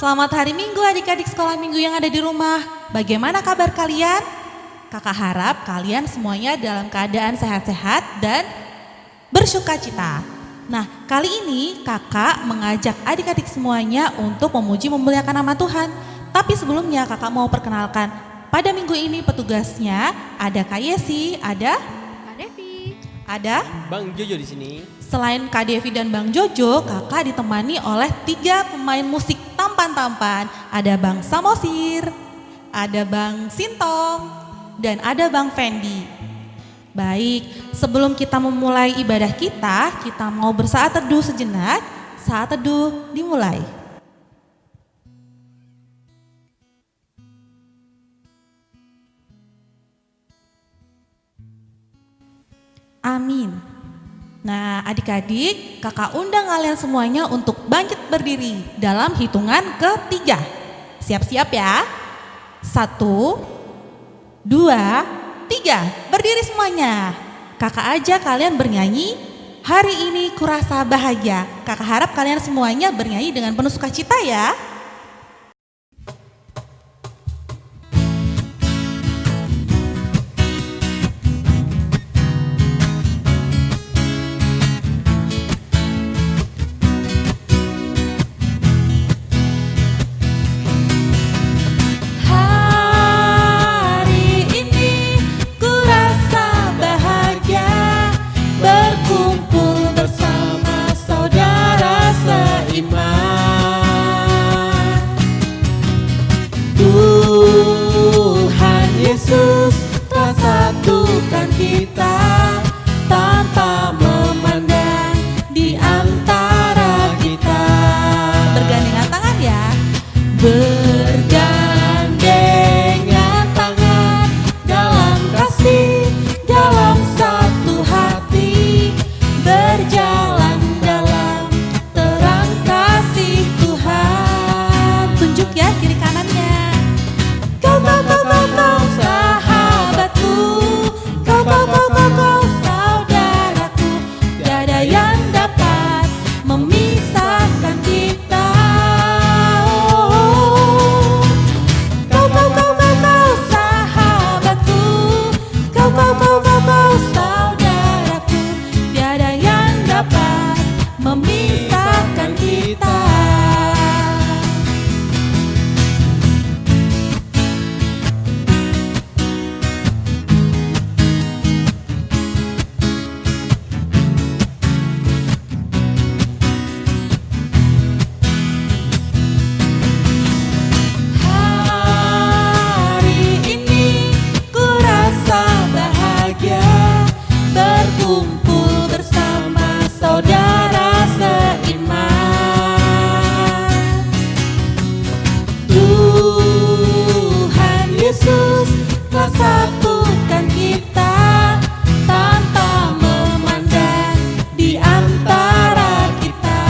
Selamat hari Minggu adik-adik sekolah minggu yang ada di rumah. Bagaimana kabar kalian? Kakak harap kalian semuanya dalam keadaan sehat-sehat dan bersukacita. Nah, kali ini kakak mengajak adik-adik semuanya untuk memuji memuliakan nama Tuhan. Tapi sebelumnya kakak mau perkenalkan, pada minggu ini petugasnya ada Kak Yesi, ada Kak Devi, ada Bang Jojo di sini. Selain Kak Devi dan Bang Jojo, kakak ditemani oleh 3 pemain musik tampan-tampan. Ada Bang Samosir, ada Bang Sintong, dan ada Bang Fendi. Baik, sebelum kita memulai ibadah kita mau bersaat teduh sejenak. Saat teduh dimulai. Amin. Nah, adik-adik, kakak undang kalian semuanya untuk bangkit berdiri dalam hitungan ketiga. Siap-siap ya. 1, 2, 3. Berdiri semuanya. Kakak aja kalian bernyanyi, hari ini kurasa bahagia. Kakak harap kalian semuanya bernyanyi dengan penuh sukacita ya. Tuhan Yesus telah satukan kita tanpa memandang di antara kita. Bergandengan tangan ya. Bergandengan tangan dalam kasih, dalam satu hati, berjalan dalam terang kasih Tuhan. Tunjuk ya kiri kanannya. Kau sahabatku, kau saudaraku, tiada yang dapat memisahkan kita. Kau sahabatku, kau saudaraku, Tiada yang dapat memisahkan kita. Hari ini ku rasa bahagia berkumpul bersama saudara seiman. Tuhan Yesus telah satukan kita tanpa memandang di antara kita.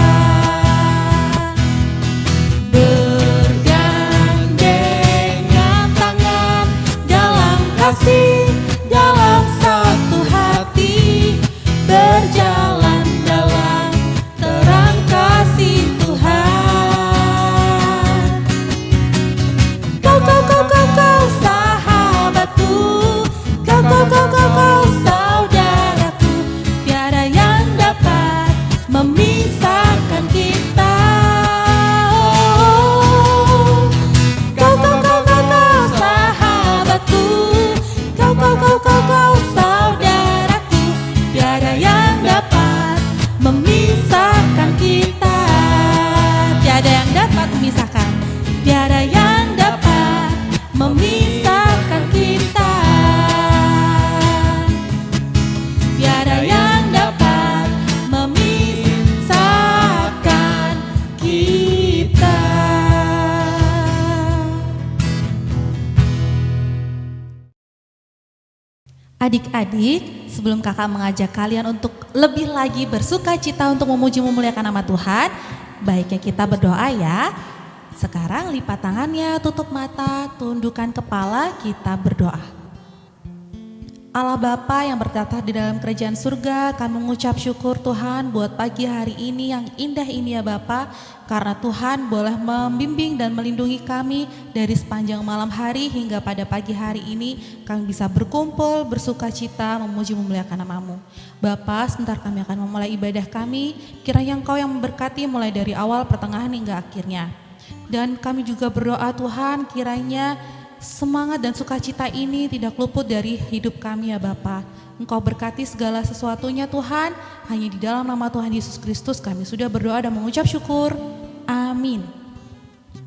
Bergandengan tangan dalam kasih, dalam satu hati, berjalan dalam terang kasih Tuhan. Kau sahabatku, kau saudaraku, Tiada yang dapat memisahkan kita. Kau sahabatku, kau saudaraku, tiada yang dapat memisahkan kita. Tiada yang dapat memisahkan. Tiada yang dapat memisahkan kita. Tiada yang dapat memisahkan kita. Adik-adik, sebelum kakak mengajak kalian untuk lebih lagi bersuka cita untuk memuji memuliakan nama Tuhan, baiknya kita berdoa ya. Sekarang lipat tangannya, tutup mata, tundukkan kepala, kita berdoa. Allah Bapa yang bertata di dalam kerajaan surga, kami mengucap syukur Tuhan buat pagi hari ini yang indah ini ya Bapa, karena Tuhan boleh membimbing dan melindungi kami dari sepanjang malam hari hingga pada pagi hari ini kami bisa berkumpul, bersuka cita, memuji memuliakan nama-Mu. Bapa, sebentar kami akan memulai ibadah kami, kiranya Engkau yang memberkati mulai dari awal, pertengahan hingga akhirnya. Dan kami juga berdoa Tuhan, kiranya semangat dan sukacita ini tidak luput dari hidup kami ya Bapa. Engkau berkati segala sesuatunya Tuhan. Hanya di dalam nama Tuhan Yesus Kristus kami sudah berdoa dan mengucap syukur. Amin.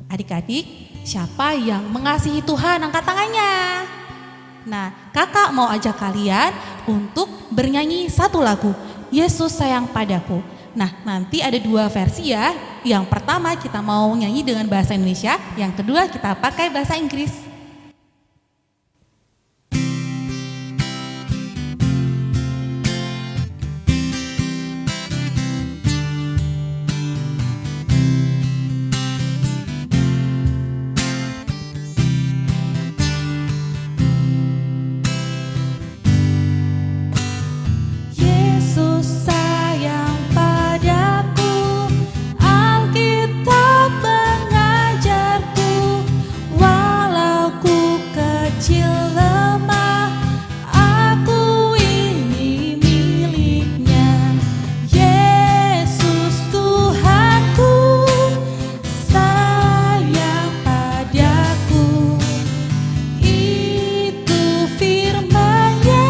Adik-adik, siapa yang mengasihi Tuhan angkat tangannya. Nah, kakak mau ajak kalian untuk bernyanyi satu lagu, Yesus sayang padaku. Nah, nanti ada dua versi ya. Yang pertama kita mau nyanyi dengan bahasa Indonesia, yang kedua kita pakai bahasa Inggris. Yesus sayang padaku, Alkitab mengajarku, walau ku kecil lemah, aku ini miliknya. Yesus Tuhanku, sayang padaku, itu firman-Nya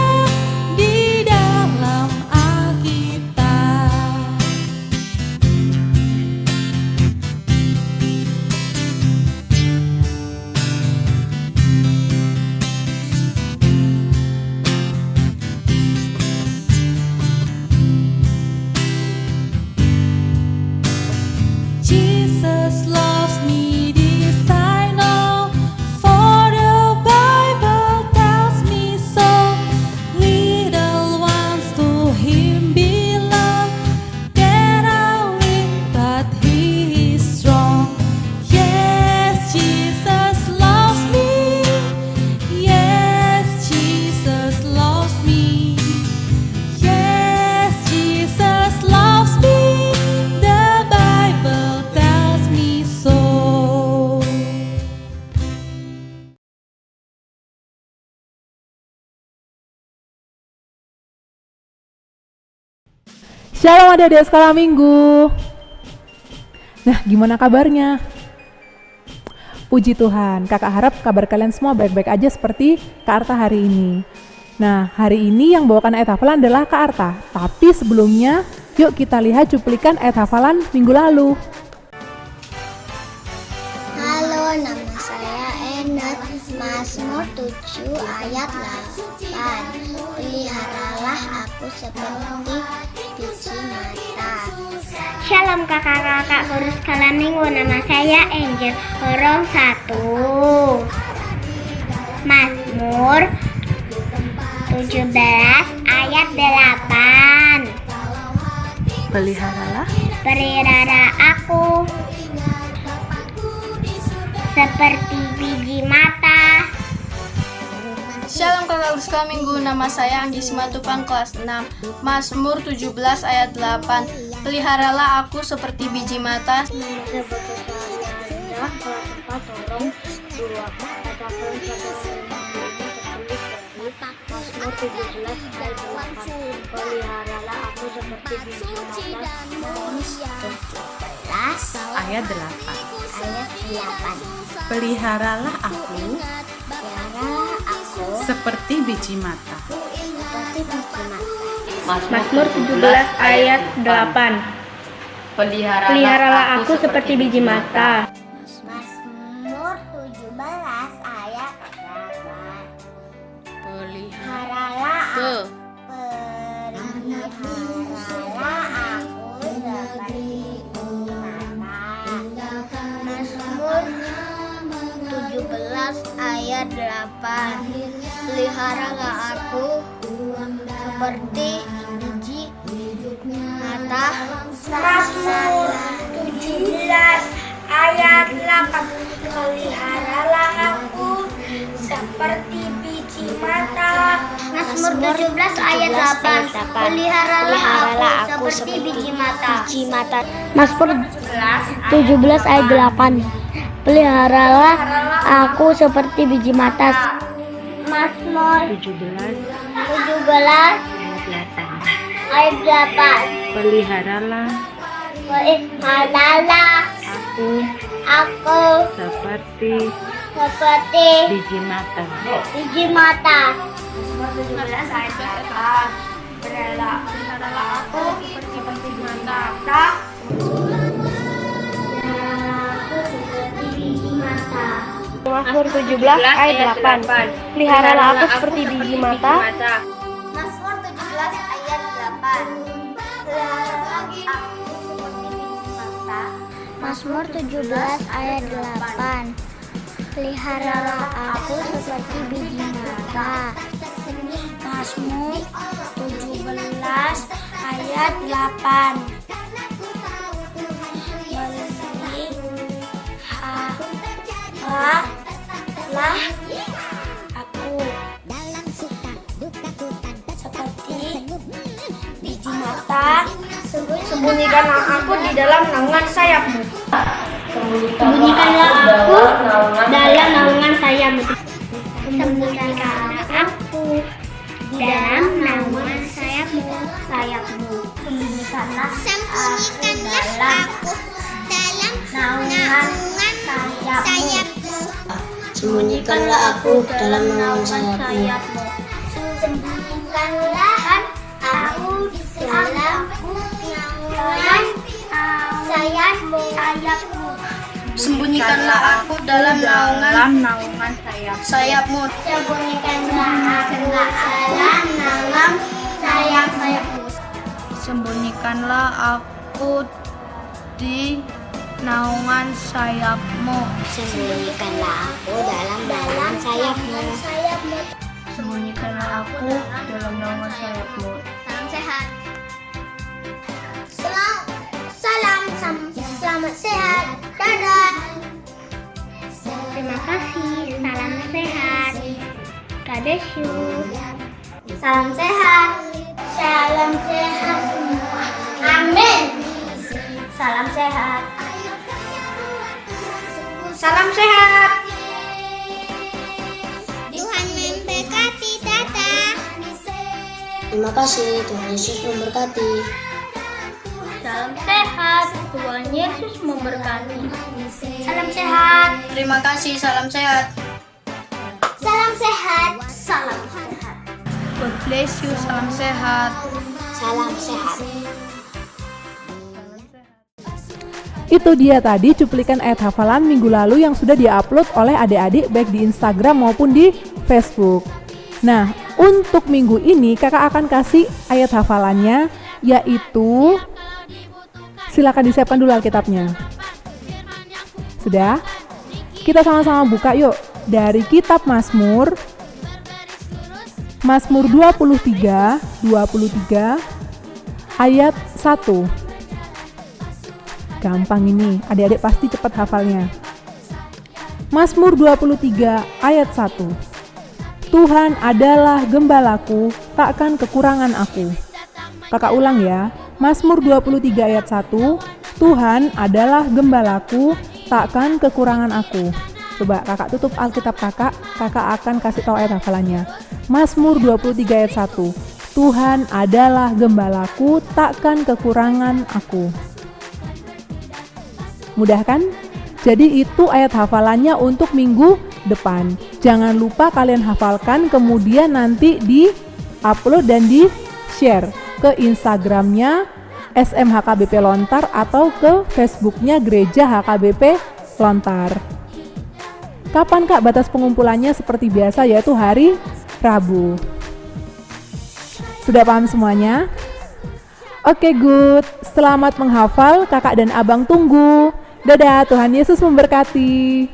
di dalam Alkitab. Jesus loves me, this I know, for the Bible tells me so. Little ones to Him belong, cannot win, but He is strong. Yes, Jesus loves me. Yes, Jesus loves me. Yes, Jesus loves me. The Bible tells me so. Shalom adik-adik sekolah minggu. Nah, gimana kabarnya? Puji Tuhan, kakak harap kabar kalian semua baik-baik aja seperti Kak Arta hari ini. Nah, hari ini yang bawakan ayat hafalan adalah Kak Arta. Tapi sebelumnya, yuk kita lihat cuplikan ayat hafalan minggu lalu. Halo, nama saya Enet. Mazmur 7 ayat 8. Peliharalah aku seperti biji mata. Shalom kakak-kakak guru sekolah minggu, nama saya Angel. Huruf 1. Mazmur 17 ayat 8. Pelihara aku seperti biji mata. Shalom kakak sekolah minggu, nama saya Anggi Simatupang kelas 6. Mazmur 17 ayat 8. Peliharalah aku seperti biji mata. Mazmur 17 ayat 8. Peliharalah aku seperti biji mata. 17 Ayat 8. ayat 8. Peliharalah aku Peliharalah aku seperti biji mata. seperti biji mata. Mazmur 17 ayat 8. Peliharalah aku seperti biji mata. Mazmur 17 ayat 8. Peliharalah aku seperti biji mata. Mazmur 17 ayat 8. Peliharalah aku seperti biji mata. Mazmur 17 ayat 8. Peliharalah aku seperti biji mata. Mazmur 17 ayat 8. Peliharalah aku seperti biji mata. Mazmur 17 ayat 8. Peliharalah aku seperti biji mata. Mazmur 17 ayat 8. Peliharalah Peliharalah aku aku seperti seperti biji mata. biji mata. Mazmur 17 ayat 8. Peliharalah aku seperti biji mata. Mazmur 17 ayat 8. Peliharalah aku seperti biji mata. Mazmur 17 ayat 8. Peliharalah aku seperti biji mata. Mazmur 17 ayat 8. Peliharalah aku seperti biji mata. Sembunyikanlah aku di dalam naungan sayapmu. Sembunyikanlah aku dalam naungan sayapmu. Sembunyikanlah aku di dalam naungan sayapmu. Sembunyikanlah aku dalam naungan sayapmu. Sembunyikanlah aku dalam naungan sayapmu. Sembunyikanlah aku dalam naungan sayapmu. Sembunyikanlah aku dalam naungan sayapmu. Sembunyikanlah aku dalam naungan sayapmu. Sembunyikanlah aku di naungan sayapmu. Sembunyikanlah aku dalam naungan sayapmu. Sembunyikanlah aku dalam naungan sayapmu. Salam sehat. Selamat sehat. Dadah. Terima kasih. Salam sehat. God bless you. Salam sehat. Salam sehat semua. Amin. Salam sehat. Salam sehat. Tuhan memberkati. Dadah. Terima kasih, Tuhan Yesus memberkati. Salam sehat. Tuhan Yesus memberkati. Salam sehat. Terima kasih, salam sehat. Salam sehat. Salam sehat. God bless you, salam sehat. Salam sehat. Itu dia tadi cuplikan ayat hafalan minggu lalu yang sudah diupload oleh adik-adik baik di Instagram maupun di Facebook. Nah, untuk minggu ini kakak akan kasih ayat hafalannya, yaitu silakan disiapkan dulu Alkitabnya. Sudah? Kita sama-sama buka yuk dari kitab Mazmur 23 ayat 1. Gampang ini, adik-adik pasti cepat hafalnya. Mazmur 23 ayat 1. Tuhan adalah gembalaku, takkan kekurangan aku. Kakak ulang ya. Mazmur 23 ayat 1. Tuhan adalah gembalaku, takkan kekurangan aku. Coba kakak tutup Alkitab kakak akan kasih tahu ayat hafalannya. Mazmur 23 ayat 1. Tuhan adalah gembalaku, takkan kekurangan aku. Mudah kan? Jadi itu ayat hafalannya untuk minggu depan. Jangan lupa kalian hafalkan, kemudian nanti di-upload dan di-share ke Instagramnya SMHKBP Lontar atau ke Facebooknya Gereja HKBP Lontar. Kapan Kak batas pengumpulannya? Seperti biasa yaitu hari Rabu. Sudah paham semuanya? Oke, good. Selamat menghafal, kakak dan abang tunggu. Dadah, Tuhan Yesus memberkati.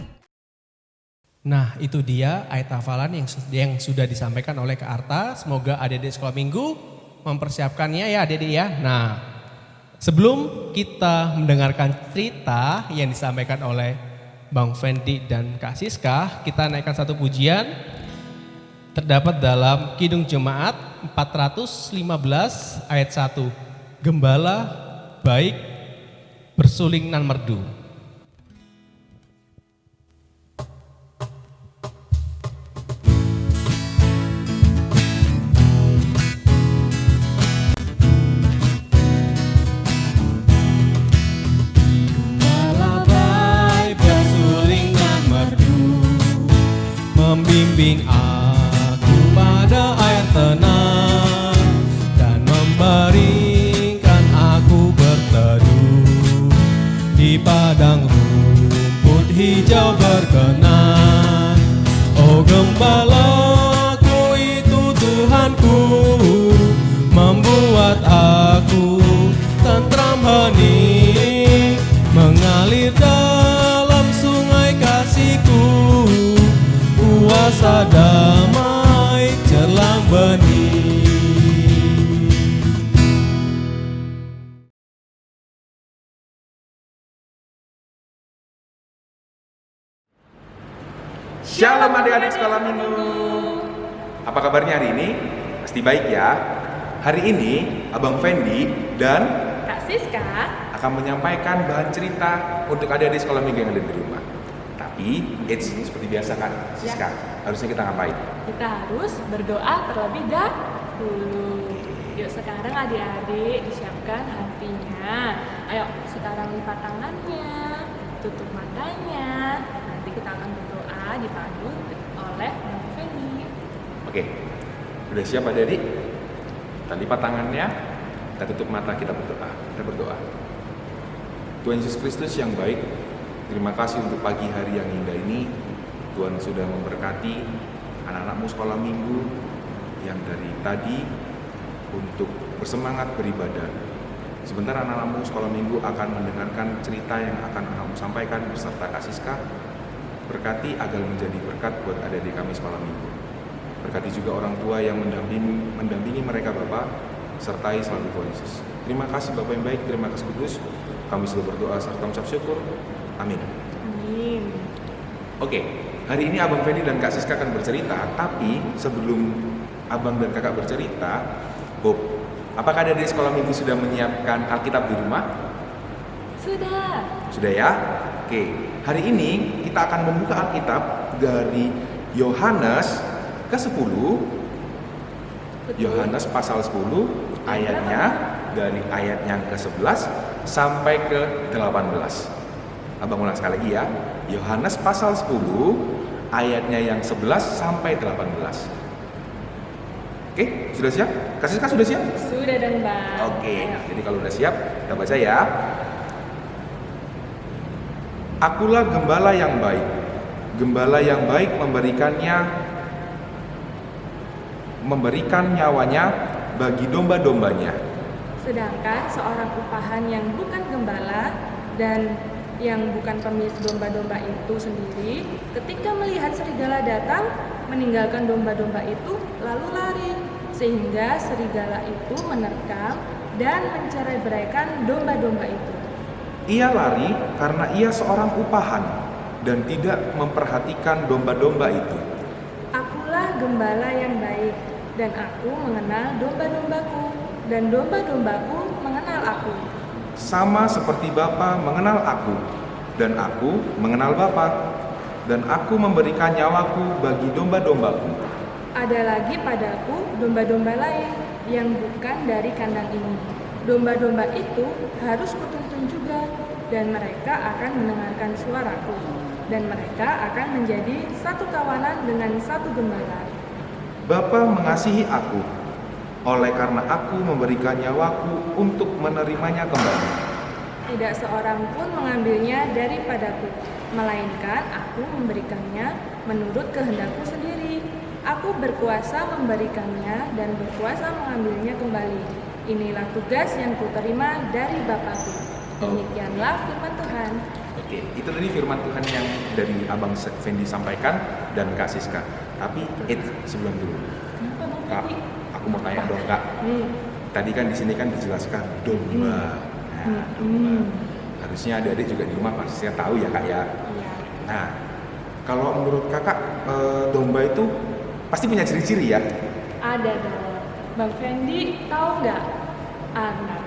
Nah, itu dia ayat hafalan yang sudah disampaikan oleh Kak Arta. Semoga adik-adik sekolah minggu mempersiapkannya ya adik-adik ya. Nah, sebelum kita mendengarkan cerita yang disampaikan oleh Bang Fendi dan Kak Siska, kita naikkan satu pujian. terdapat dalam Kidung Jemaat 415 ayat 1. Gembala baik bersuling nan merdu. Gembala baik bersuling nan merdu, membimbing aku pada air tenang dan membaringkan aku berteduh di padang rumput hijau berkenan. Oh gembalaku itu Tuhanku, membuat aku tentram hening, mengalir dalam sungai kasihku, puasa damai jelang benih. Shalom adik-adik sekolah minggu. Apa kabarnya hari ini? Pasti baik ya. Hari ini Abang Fendi dan Kak Siska, akan menyampaikan bahan cerita untuk adik-adik sekolah minggu yang ada di rumah. Tapi seperti biasa kan Siska, harusnya kita ngapain? kita harus berdoa terlebih dahulu. Yuk sekarang adik-adik disiapkan hatinya. Ayo sekarang lipat tangannya, tutup matanya. Nanti kita akan berdoa dipandu oleh Bang Fendi. Oke, udah siap adik-adik? Kita lipat tangannya, kita tutup mata, kita berdoa. Kita berdoa. Tuhan Yesus Kristus yang baik, terima kasih untuk pagi hari yang indah ini. Tuhan sudah memberkati anak-anakmu sekolah minggu yang dari tadi untuk bersemangat beribadah. Sebentar anak-anakmu sekolah minggu akan mendengarkan cerita yang akan kamu sampaikan beserta Kak Siska. Berkati agar menjadi berkat buat adik-adik kami sekolah minggu. Berkati juga orang tua yang mendampingi mereka Bapak, sertai selalu Tuhan Yesus. Terima kasih Bapak yang baik, terima kasih Kudus. Kami sudah berdoa serta mengucap syukur. Amin. Amin. Oke, hari ini Abang Fendi dan Kak Siska akan bercerita. Tapi sebelum Abang dan Kakak bercerita, Bob, apakah ada di sekolah minggu sudah menyiapkan Alkitab di rumah? Sudah. Sudah ya? Oke, hari ini kita akan membuka Alkitab dari Yohanes ke-10. Yohanes pasal 10, ayatnya dari ayat yang ke-11 sampai ke-18. Abang ulang sekali lagi ya. Yohanes pasal 10, ayatnya yang 11 sampai 18. Oke, sudah siap? Kak Siska sudah siap? Sudah dong, Bang. Oke, jadi kalau udah siap, kita baca ya. Akulah gembala yang baik. Gembala yang baik memberikan nyawanya bagi domba-dombanya. Sedangkan seorang upahan yang bukan gembala dan yang bukan pemilik domba-domba itu sendiri, ketika melihat serigala datang, meninggalkan domba-domba itu lalu lari, sehingga serigala itu menerkam dan mencerai-beraikan domba-domba itu. Ia lari karena ia seorang upahan dan tidak memperhatikan domba-domba itu. Akulah gembala yang baik, dan aku mengenal domba-dombaku, dan domba-dombaku mengenal aku. Sama seperti Bapa mengenal aku, dan aku mengenal Bapa, dan aku memberikan nyawaku bagi domba-dombaku. Ada lagi padaku domba-domba lain yang bukan dari kandang ini. Domba-domba itu harus kutuntun juga, dan mereka akan mendengarkan suaraku, dan mereka akan menjadi satu kawanan dengan satu gembala. Bapa mengasihi aku, oleh karena aku memberikan nyawaku untuk menerimanya kembali. Tidak seorang pun mengambilnya daripadaku, melainkan aku memberikannya menurut kehendakku sendiri. Aku berkuasa memberikannya dan berkuasa mengambilnya kembali. Inilah tugas yang kuterima dari Bapakku. Demikianlah firman Tuhan. Oke, itu tadi firman Tuhan yang dari Abang Fendi sampaikan dan Kak Siska. Tapi sebelum dulu, Kak, aku mau tanya dong Kak. Tadi kan di sini kan dijelaskan domba. Nah, domba. Harusnya adik-adik juga di rumah pastinya tahu ya Kak ya. Iya. Nah, kalau menurut Kakak domba itu Pasti punya ciri-ciri ya? Ada dong. Bang Fendi tahu nggak? Nah,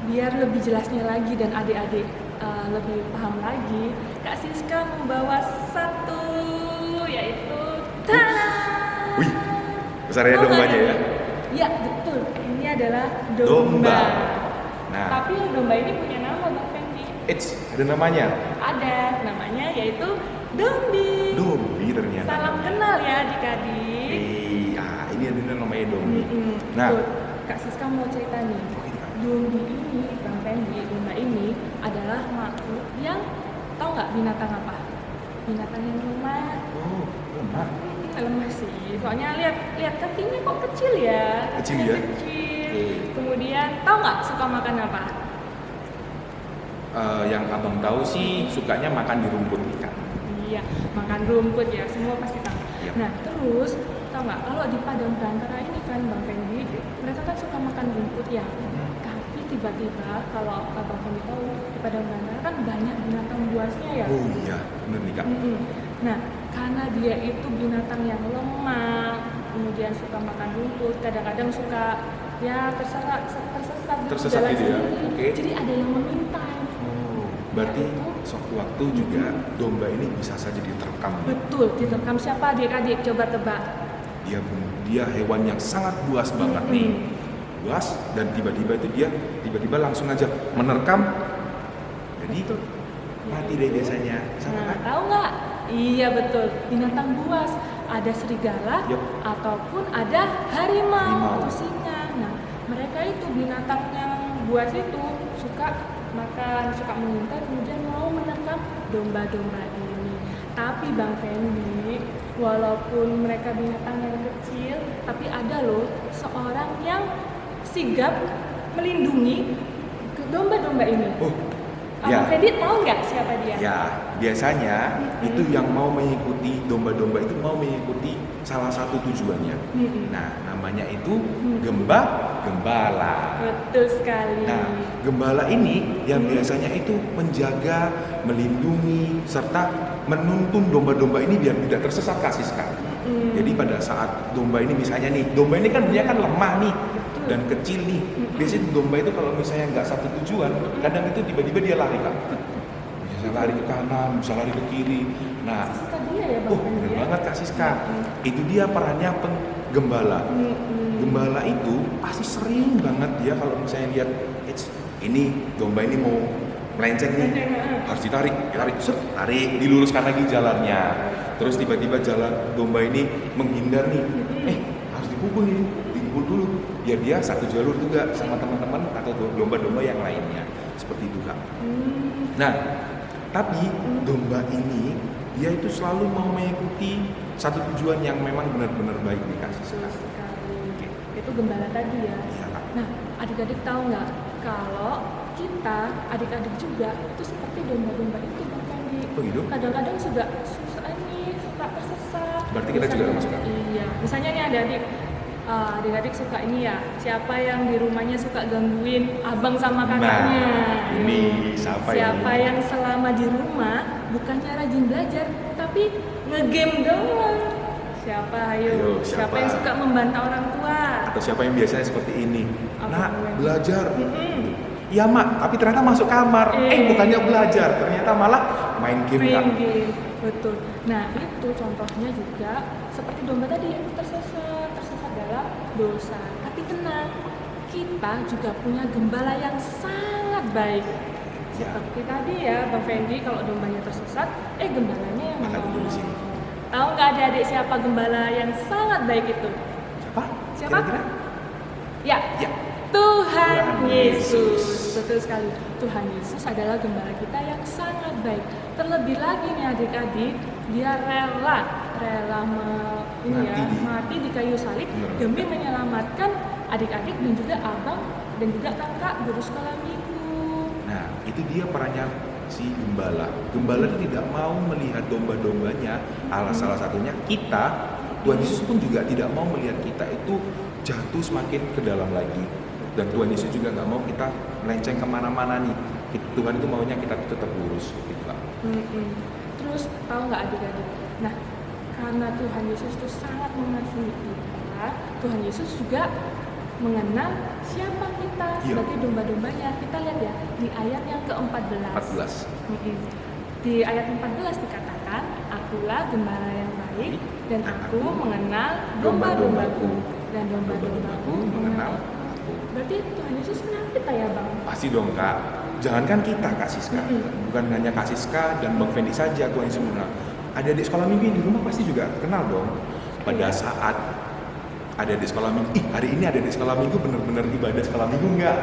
biar lebih jelasnya lagi dan adik-adik lebih paham lagi, Kak Siska membawa satu, yaitu Wih, besarnya dombanya ya? Ya betul, ini adalah domba. Nah, Tapi domba ini punya nama Bang Fendi. ada namanya? Ada, namanya yaitu Dombi. Dombi ternyata. Salam kenal ya adik-adik. Ini ada namanya Dombi. Nah, Tuh, Kak Siska mau cerita nih. Dombi ini, Bang Fendi, domba ini adalah makhluk yang tahu nggak binatang apa? Binatang yang lemah. oh, lemah. Lemah sih. Soalnya lihat kakinya kok kecil ya. Kecil Kakinya ya? Kecil. Kemudian tahu nggak suka makan apa? Yang abang tahu sih sukanya makan di rumput ikan. Iya, makan rumput ya. Semua pasti tahu. Iya. Nah, terus tahu nggak kalau di padang belantara ini kan Bang Fendi, mereka kan suka makan rumput ya. Tapi tiba-tiba kalau Abang Fendi tahu di padang belantara kan banyak binatang buasnya ya. Oh iya, bener nih Kak. Nah, karena dia itu binatang yang lemah, kemudian suka makan rumput, kadang-kadang suka ya tersesat di Tersesat jalan gitu ya? sendiri. Oke. Jadi ada yang mengintai. Berarti sewaktu-waktu juga domba ini bisa saja diterkam. Betul, diterkam siapa adik-adik? Coba tebak. Dia hewan yang sangat buas banget nih. Buas dan tiba-tiba itu dia tiba-tiba langsung aja menerkam. Jadi itu mati deh biasanya. Sama Nah, kan? tahu nggak? Iya betul, binatang buas. Ada serigala Yup. ataupun ada harimau, Harimau. singa. Nah, mereka itu binatang yang buas itu suka makan, suka mengintai, kemudian mau menerkam domba-domba ini. Tapi Bang Fendi, walaupun mereka binatang yang kecil, tapi ada loh seorang yang sigap melindungi domba-domba ini. Oh, Abang ya. Fendi tahu nggak siapa dia? Ya, biasanya itu yang mau mengikuti domba-domba itu mengikuti salah satu tujuannya. Nah, namanya itu gembala. Betul sekali. Nah, gembala ini yang biasanya itu menjaga, melindungi, serta menuntun domba-domba ini biar tidak tersesat Kak Siska. Jadi pada saat domba ini misalnya nih, domba ini kan dia kan lemah nih dan kecil nih. Biasanya domba itu kalau misalnya nggak satu tujuan, kadang itu tiba-tiba dia lari Kak. Bisa lari ke kanan, bisa lari ke kiri. Nah, Siska dia ya Bang Fendi. bener banget Kak Siska. Itu dia perannya penggembala. Gembala itu pasti sering banget dia kalau misalnya lihat ini domba ini mau melenceng nih, harus ditarik, tarik, diluruskan lagi jalannya. Terus tiba-tiba jalan domba ini menghindar nih, harus dipukul nih, dipukul dulu, biar dia satu jalur juga sama teman-teman atau domba-domba yang lainnya, seperti itu Kak. Nah, tapi domba ini dia itu selalu mau mengikuti satu tujuan yang memang benar-benar baik dikasih Betul sekali. sekali. Itu gembala tadi ya. Iya Kak. Nah, adik-adik tahu nggak kalau kita adik-adik juga itu seperti domba-domba itu Bang Fendi. Oh gitu? Kadang-kadang suka tersesat. Berarti kita juga termasuk, Kak? Iya. Misalnya nih adik-adik suka ini ya. Siapa yang di rumahnya suka gangguin abang sama kakaknya? Ini siapa yang selama di rumah bukannya rajin belajar, tapi ngegame doang? Siapa? Ayo, Siapa siapa? yang suka membantah orang tua? Atau siapa yang biasanya seperti ini? Apa Nak, namanya? belajar. Iya mak, tapi ternyata masuk kamar. Bukannya belajar, ternyata malah main game Kak. Main game, betul. Nah itu contohnya juga seperti domba tadi yang tersesat dalam dosa. Tapi tenang, kita juga punya gembala yang sangat baik. Seperti tadi ya Bang Fendi, kalau dombanya tersesat, gembalanya yang Makan dulu di sini. Tahu nggak adik-adik siapa gembala yang sangat baik itu? Siapa? Siapa? Kira-kira? Ya, Ya. Tuhan Yesus. Betul sekali. Tuhan Yesus adalah gembala kita yang sangat baik. Terlebih lagi nih adik-adik, dia rela mati di kayu salib demi menyelamatkan adik-adik dan juga abang dan juga kakak guru sekolah minggu. Nah, itu dia perannya si gembala. Gembala itu tidak mau melihat domba-dombanya. Salah satunya kita, Tuhan Yesus pun juga tidak mau melihat kita itu jatuh semakin ke dalam lagi. Dan Tuhan Yesus juga nggak mau kita melenceng kemana-mana nih. Tuhan itu maunya kita tetap lurus. Gitu, Kak. Terus tahu nggak adik-adik? Nah, karena Tuhan Yesus itu sangat mengasihi kita, Tuhan Yesus juga mengenal siapa kita sebagai domba-dombanya. Kita lihat ya di ayat yang ke-14. 14. Di ayat 14 dikatakan, akulah gembala yang baik dan aku mengenal domba-dombaku dan domba-dombaku mengenal aku. Berarti Tuhan Yesus kenal kita ya Bang? Pasti dong Kak. Jangankan kita Kak Siska, bukan hanya Kak Siska dan Bang Fendi saja Tuhan Yesus mengenal. Adik-adik sekolah minggu di rumah pasti juga kenal dong. Pada saat adik-adik sekolah minggu, hari ini adik-adik sekolah minggu benar-benar ibadah sekolah minggu enggak?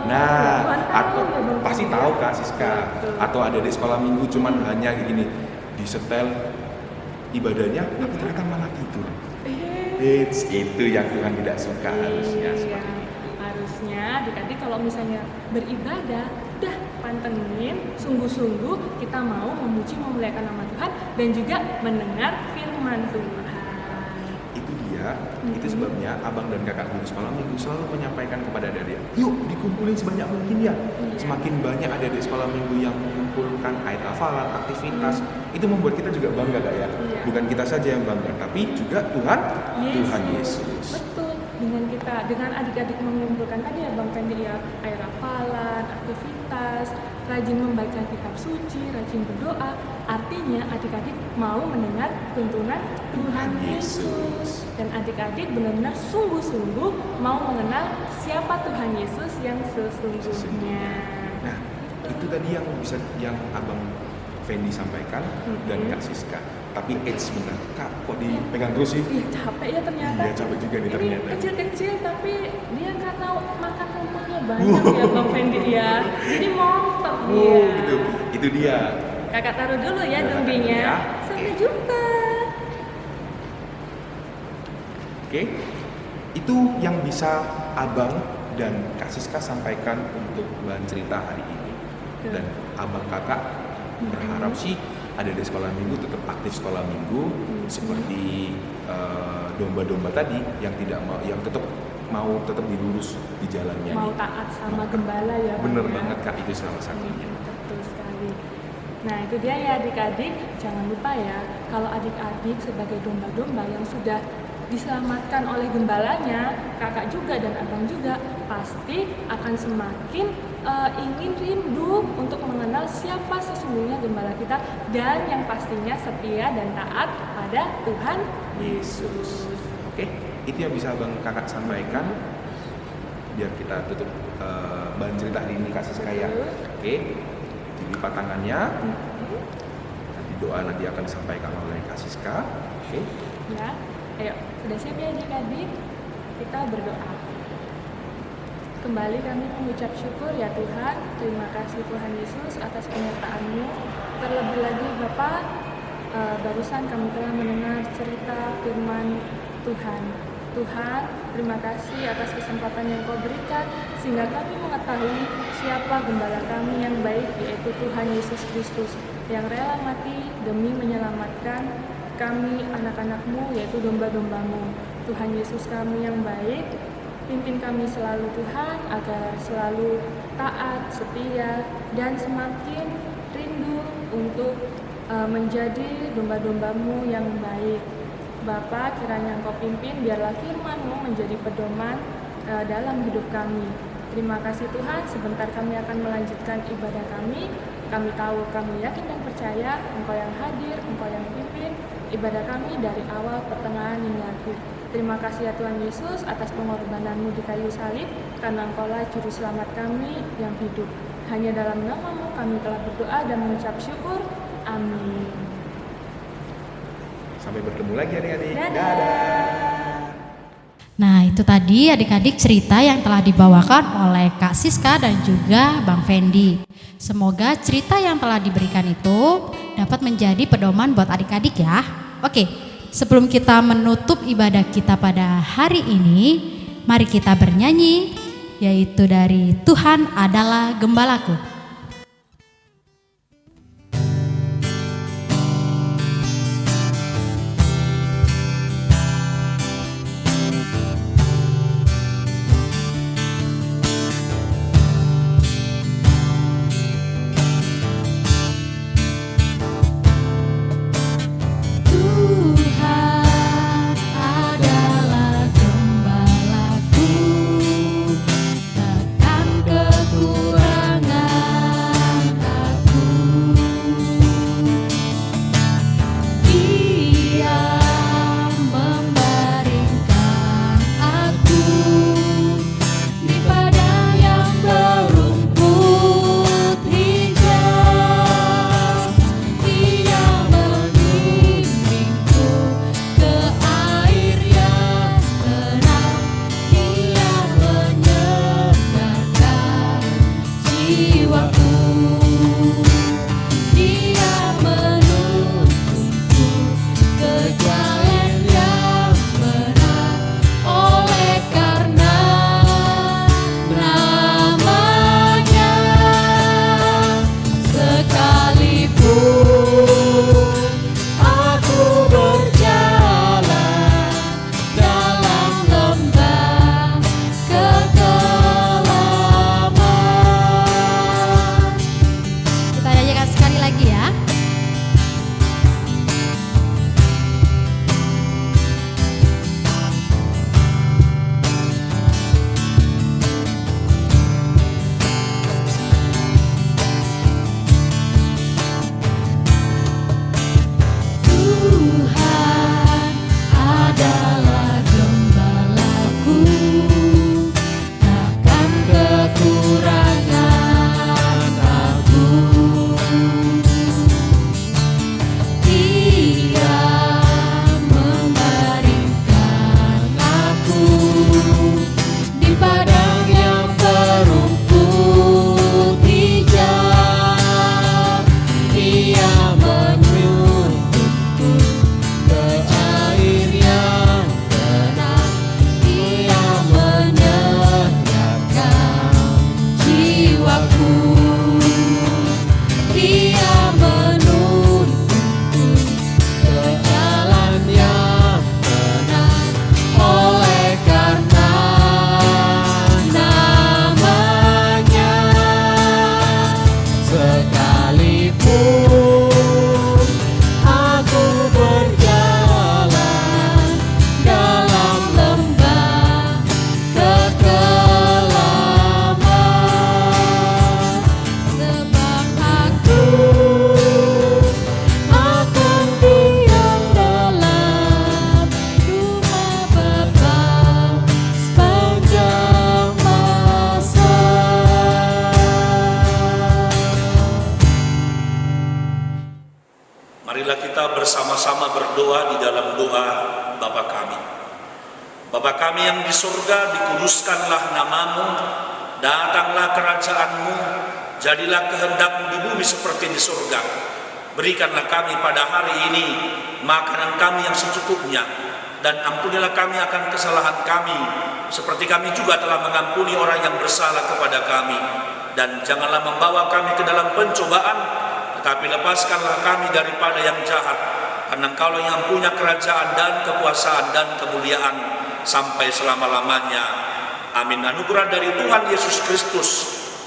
Nah, atau pasti tahu Kak Siska. Atau adik-adik sekolah minggu cuman hanya gini disetel ibadahnya, tapi ternyata malah tidur. Itu yang Tuhan tidak suka harusnya. Harusnya adik-adik kalau misalnya beribadah, udah pantengin, sungguh-sungguh kita mau memuji, memuliakan nama Tuhan dan juga mendengar firman Tuhan. Itu dia, itu sebabnya abang dan kakak guru sekolah minggu selalu menyampaikan kepada adik-adik, yuk dikumpulin sebanyak mungkin ya. Semakin banyak adik-adik sekolah minggu yang mengumpulkan ayat hafalan, aktivitas, itu membuat kita juga bangga Kak ya. Bukan kita saja yang bangga, tapi juga Tuhan Yesus. Betul. Dengan adik-adik mengumpulkan tadi ya Bang Fendi ya, ayat hafalan, aktivitas, rajin membaca kitab suci, rajin berdoa, artinya adik-adik mau mendengar tuntunan Tuhan Yesus. Dan adik-adik benar-benar sungguh-sungguh mau mengenal siapa Tuhan Yesus yang sesungguhnya. Nah, itu tadi yang Abang Fendi sampaikan dan Kak Siska. Tapi sebentar, Kak, kok dipegang terus sih? Iya, capek ya ternyata. Iya, capek juga nih ternyata. Ini kecil-kecil tapi dia karena makan rumputnya banyak ya Bang Fendi ya. Jadi montok dia. Gitu. Itu dia. Kakak taruh dulu ya dumbinya. Sampai jumpa. Oke. Itu yang bisa Abang dan Kak Siska sampaikan untuk bahan cerita hari ini. Dan Abang Kakak berharap sih adik-adik sekolah minggu tetap aktif sekolah minggu seperti domba-domba tadi yang tetap mau dilurus di jalannya. Mau taat sama gembala ya. Bener banget Kak, itu salah satunya. Betul sekali. Nah itu dia ya adik-adik, jangan lupa ya kalau adik-adik sebagai domba-domba yang sudah diselamatkan oleh gembalanya, kakak juga dan abang juga pasti akan semakin ingin rindu untuk mengenal siapa sesungguhnya gembala kita dan yang pastinya setia dan taat pada Tuhan Yesus. Oke, itu yang bisa Abang Kakak sampaikan biar kita tutup bahan cerita hari ini kasih sekaya. Oke, dilipat tangannya. Nanti doa nanti akan disampaikan oleh Kak Siska. Oke. Ya, ayo sudah siap ya adik-adik? Kita berdoa. Kembali kami mengucap syukur ya Tuhan, terima kasih Tuhan Yesus atas penyertaan-Mu. Terlebih lagi Bapak, barusan kami telah mendengar cerita firman Tuhan. Tuhan, terima kasih atas kesempatan yang Kau berikan sehingga kami mengetahui siapa gembala kami yang baik, yaitu Tuhan Yesus Kristus yang rela mati demi menyelamatkan kami anak-anak-Mu, yaitu domba-domba-Mu. Tuhan Yesus kami yang baik, pimpin kami selalu Tuhan agar selalu taat, setia, dan semakin rindu untuk menjadi domba-domba-Mu yang baik. Bapa, kiranya Engkau pimpin, biarlah firman-Mu menjadi pedoman dalam hidup kami. Terima kasih Tuhan, sebentar kami akan melanjutkan ibadah kami. Kami tahu, kami yakin dan percaya Engkau yang hadir, Engkau yang pimpin ibadah kami dari awal, pertengahan, hingga akhir. Terima kasih ya Tuhan Yesus atas pengorbanan-Mu di kayu salib, karena Engkau-lah juru selamat kami yang hidup. Hanya dalam nama-Mu kami telah berdoa dan mengucap syukur. Amin. Sampai bertemu lagi adik-adik. Dadah. Nah itu tadi adik-adik cerita yang telah dibawakan oleh Kak Siska dan juga Bang Fendi. Semoga cerita yang telah diberikan itu dapat menjadi pedoman buat adik-adik ya. Oke, sebelum kita menutup ibadah kita pada hari ini, mari kita bernyanyi, yaitu dari Tuhan Adalah Gembalaku. Tuhan bersama-sama berdoa di dalam doa Bapa kami. Bapa kami yang di surga, dikuduskanlah namamu, datanglah kerajaanmu, jadilah kehendakmu di bumi seperti di surga. Berikanlah kami pada hari ini makanan kami yang secukupnya, dan ampunilah kami akan kesalahan kami, seperti kami juga telah mengampuni orang yang bersalah kepada kami. Dan janganlah membawa kami ke dalam pencobaan, tetapi lepaskanlah kami daripada yang jahat. Karena Engkaulah yang punya kerajaan dan kekuasaan dan kemuliaan sampai selama-lamanya. Amin. Anugerah dari Tuhan Yesus Kristus,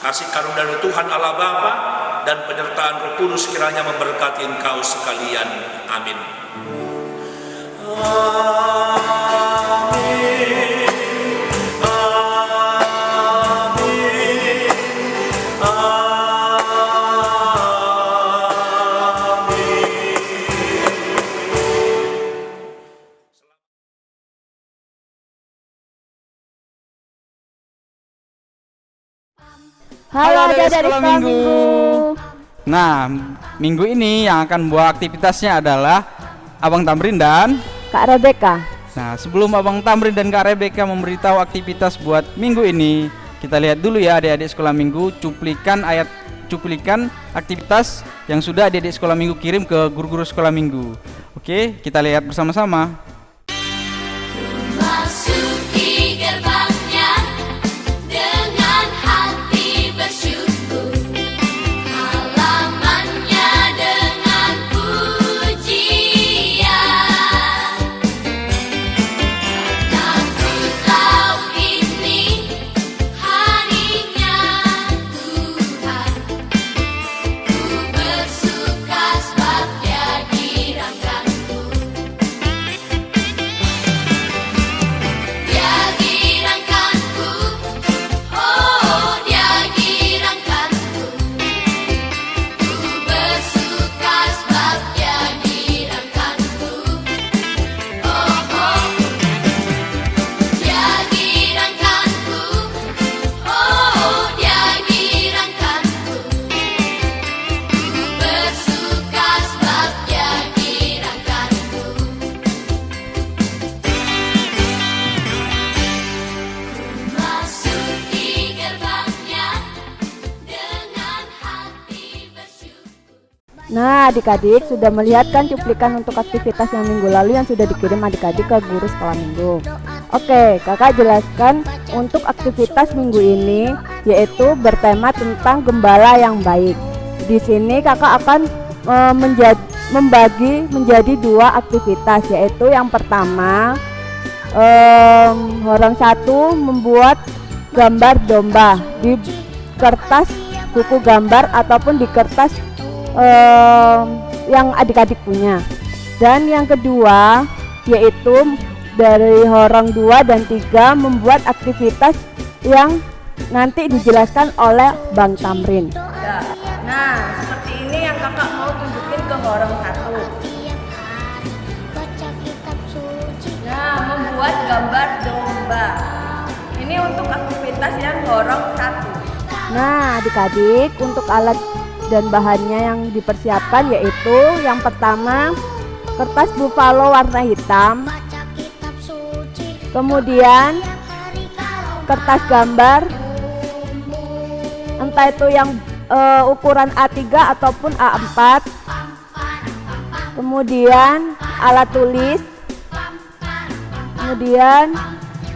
kasih karunia dari Tuhan Allah Bapa, dan penyertaan Roh Kudus kiranya memberkati engkau sekalian. Amin. Halo adik-adik sekolah minggu. Nah, minggu ini yang akan buat aktivitasnya adalah Abang Tamrin dan Kak Rebeka. Nah, sebelum Abang Tamrin dan Kak Rebeka memberitahu aktivitas buat minggu ini, kita lihat dulu ya adik-adik sekolah minggu cuplikan aktivitas yang sudah adik-adik sekolah minggu kirim ke guru-guru sekolah minggu. Oke, kita lihat bersama-sama. Masuki gerbangnya dengan hati bersyukur, halamannya dengan pujian. Aku tahu ini harinya Tuhan, ku bersuka sebab Dia dirangkanku. Dia girangkanku, oh Dia girangkanku, ku bersuka sebab Dia girangkanku, oh oh. Dia girangkanku, oh Dia girangkanku, ku bersuka sebab Dia girangkanku. Masuki gerbangnya dengan hati bersyukur. Nah, adik-adik sudah melihat kan cuplikan untuk aktivitas yang minggu lalu yang sudah dikirim adik-adik ke guru sekolah minggu. Oke, kakak jelaskan untuk aktivitas minggu ini, yaitu bertema tentang gembala yang baik. Di sini kakak akan membagi menjadi dua aktivitas, yaitu yang pertama orang satu membuat gambar domba di kertas buku gambar ataupun di kertas yang adik-adik punya. Dan yang kedua yaitu dari orang 2 dan 3 membuat aktivitas yang nanti dijelaskan oleh Bang Tamrin. Nah, seperti ini yang kakak mau tunjukin ke orang satu. Nah, membuat gambar domba. Ini untuk aktivitas yang orang satu. Nah, adik-adik untuk alat dan bahannya yang dipersiapkan yaitu yang pertama kertas buffalo warna hitam, kemudian kertas gambar entah itu yang ukuran A3 ataupun A4, kemudian alat tulis, kemudian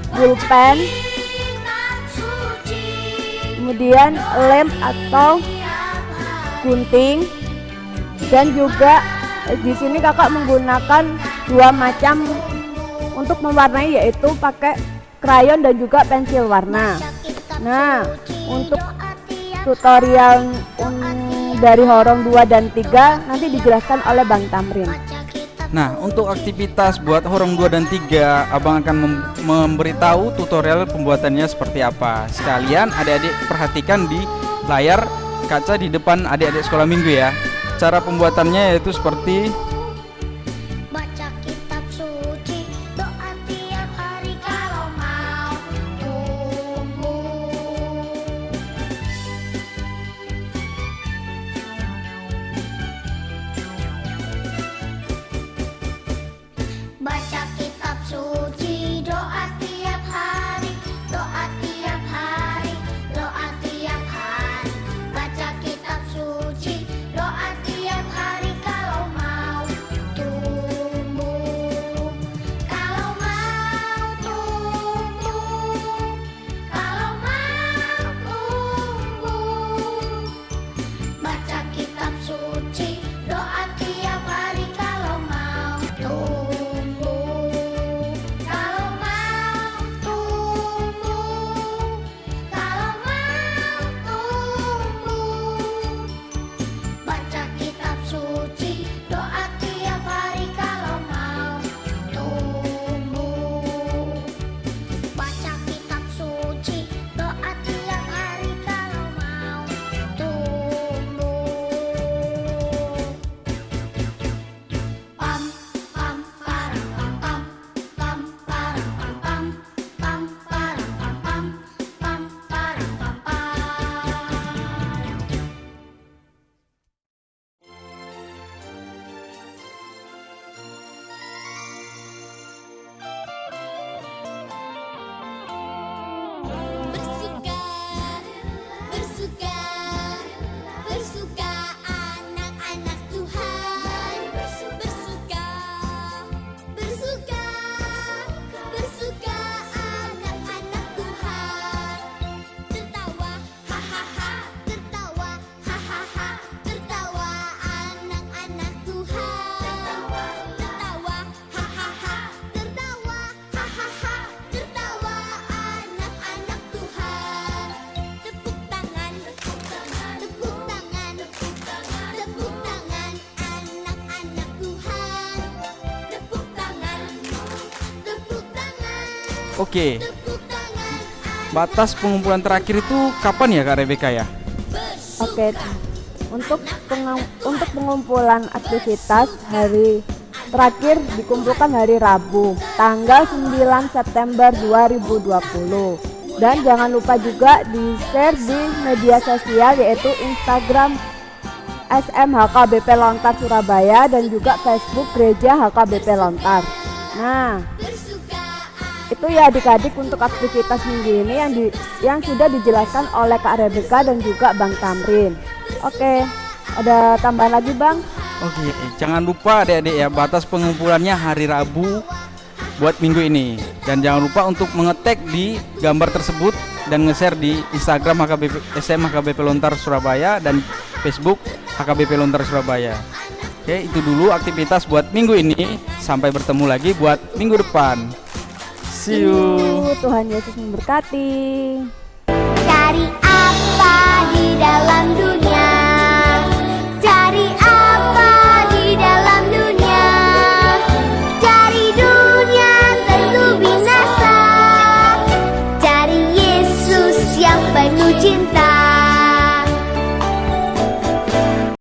pulpen, kemudian lem atau gunting, dan juga di sini kakak menggunakan dua macam untuk mewarnai, yaitu pakai krayon dan juga pensil warna. Nah, untuk tutorial dari horong 2 dan 3 nanti dijelaskan oleh Bang Tamrin. Nah, untuk aktivitas buat horong 2 dan 3, Abang akan memberitahu tutorial pembuatannya seperti apa. Sekalian adik-adik perhatikan di layar kaca di depan adik-adik sekolah minggu ya. Cara pembuatannya yaitu seperti Oke. Batas pengumpulan terakhir itu kapan ya Kak Rebecca ya? Oke, untuk pengumpulan aktivitas hari terakhir dikumpulkan hari Rabu, tanggal 9 September 2020. Dan jangan lupa juga di-share di media sosial yaitu Instagram SMHKBP Lontar Surabaya dan juga Facebook Gereja HKBP Lontar. Nah, itu ya adik-adik untuk aktivitas minggu ini yang sudah dijelaskan oleh Kak Rebecca dan juga Bang Tamrin. Oke, ada tambahan lagi Bang? Oke, jangan lupa adik-adik ya, batas pengumpulannya hari Rabu buat minggu ini. Dan jangan lupa untuk mengetek di gambar tersebut dan nge-share di Instagram SMHKBP Lontar Surabaya dan Facebook HKBP Lontar Surabaya. Oke, itu dulu aktivitas buat minggu ini. Sampai bertemu lagi buat minggu depan. See you. Tuhan Yesus memberkati. Cari apa di dalam dunia? Cari apa di dalam dunia? Cari dunia tentu binasa. Cari Yesus yang penuh cinta.